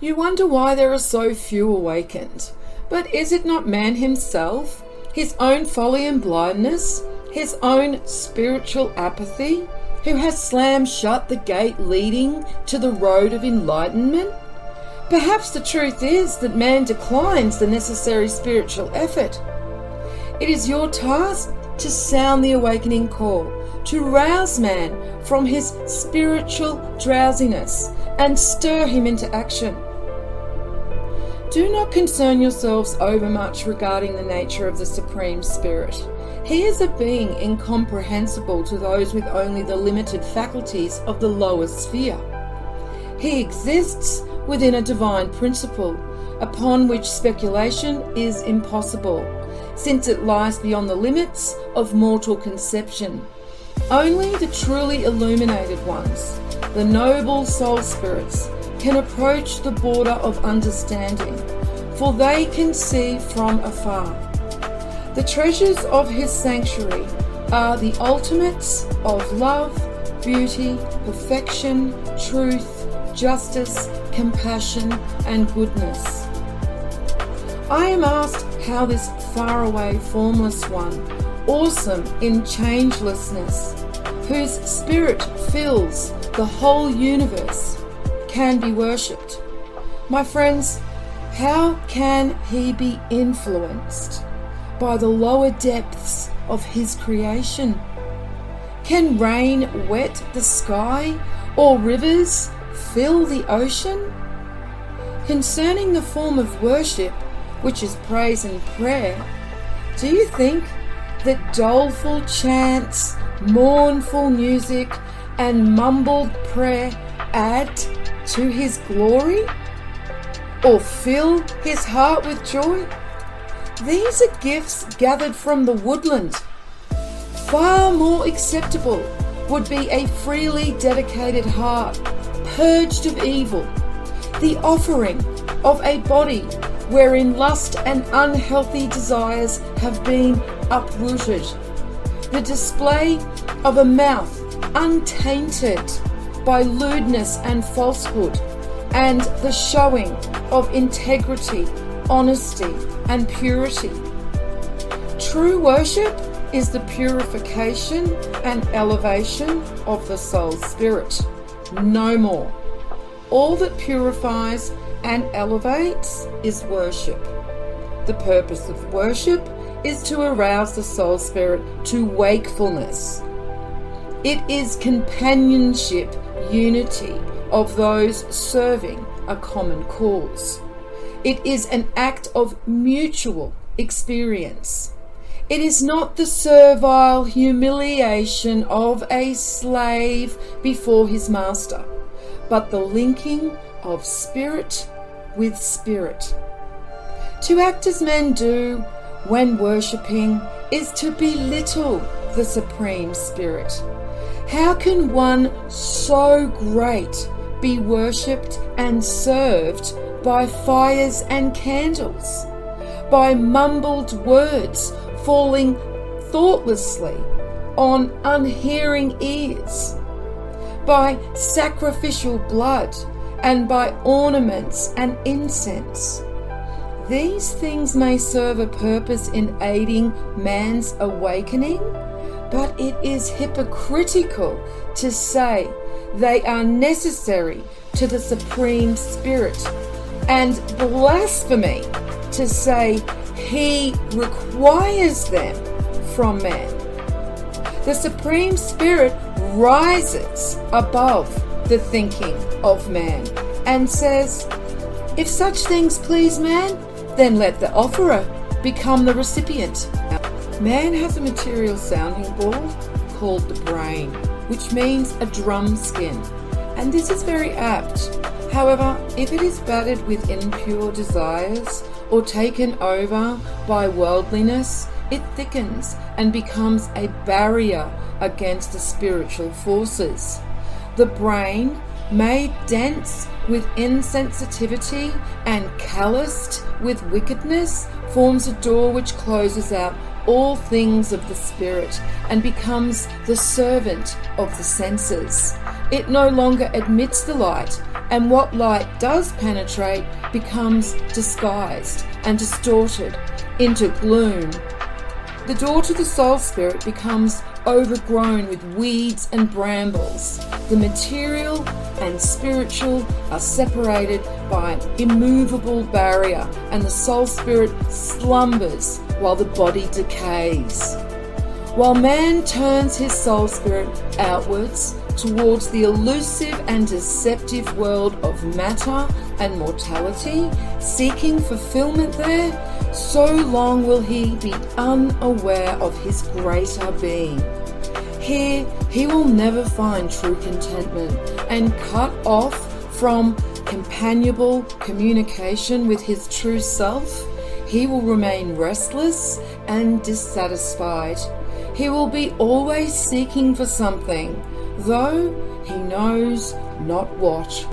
You wonder why there are so few awakened. But is it not man himself, his own folly and blindness, his own spiritual apathy, who has slammed shut the gate leading to the road of enlightenment? Perhaps the truth is that man declines the necessary spiritual effort. It is your task to sound the awakening call, to rouse man from his spiritual drowsiness and stir him into action. Do not concern yourselves overmuch regarding the nature of the Supreme Spirit. He is a being incomprehensible to those with only the limited faculties of the lower sphere. He exists within a divine principle, upon which speculation is impossible, since it lies beyond the limits of mortal conception. Only the truly illuminated ones, the noble soul spirits, can approach the border of understanding, for they can see from afar. The treasures of his sanctuary are the ultimates of love, beauty, perfection, truth, justice, compassion, and goodness. I am asked how this faraway, formless one, awesome in changelessness, whose spirit fills the whole universe, can be worshipped. My friends, how can he be influenced by the lower depths of his creation? Can rain wet the sky or rivers fill the ocean? Concerning the form of worship, which is praise and prayer, do you think that doleful chants, mournful music, and mumbled prayer add to his glory, or fill his heart with joy? These are gifts gathered from the woodland. Far more acceptable would be a freely dedicated heart, purged of evil, the offering of a body wherein lust and unhealthy desires have been uprooted, the display of a mouth untainted by lewdness and falsehood, and the showing of integrity, honesty, and purity. True worship is the purification and elevation of the soul spirit, no more. All that purifies and elevates is worship. The purpose of worship is to arouse the soul spirit to wakefulness. It is companionship, unity of those serving a common cause. It is an act of mutual experience. It is not the servile humiliation of a slave before his master, but the linking of spirit with spirit. To act as men do when worshipping is to belittle the Supreme Spirit. How can one so great be worshipped and served by fires and candles, by mumbled words falling thoughtlessly on unhearing ears, by sacrificial blood, and by ornaments and incense? These things may serve a purpose in aiding man's awakening, but it is hypocritical to say they are necessary to the Supreme Spirit, and blasphemy to say he requires them from man. The Supreme Spirit rises above the thinking of man and says, if such things please man, then let the offerer become the recipient. Man has a material sounding board called the brain, which means a drum skin, and this is very apt. However, if it is battered with impure desires or taken over by worldliness, it thickens and becomes a barrier against the spiritual forces. The brain, made dense with insensitivity and calloused with wickedness, forms a door which closes out all things of the spirit and becomes the servant of the senses. It no longer admits the light and what light does penetrate becomes disguised and distorted into gloom. The door to the soul spirit becomes overgrown with weeds and brambles. The material and spiritual are separated by an immovable barrier, and the soul spirit slumbers while the body decays. While man turns his soul spirit outwards towards the elusive and deceptive world of matter and mortality, seeking fulfillment there, so long will he be unaware of his greater being. Here he will never find true contentment, and cut off from companionable communication with his true self, he will remain restless and dissatisfied. He will be always seeking for something, though he knows not what.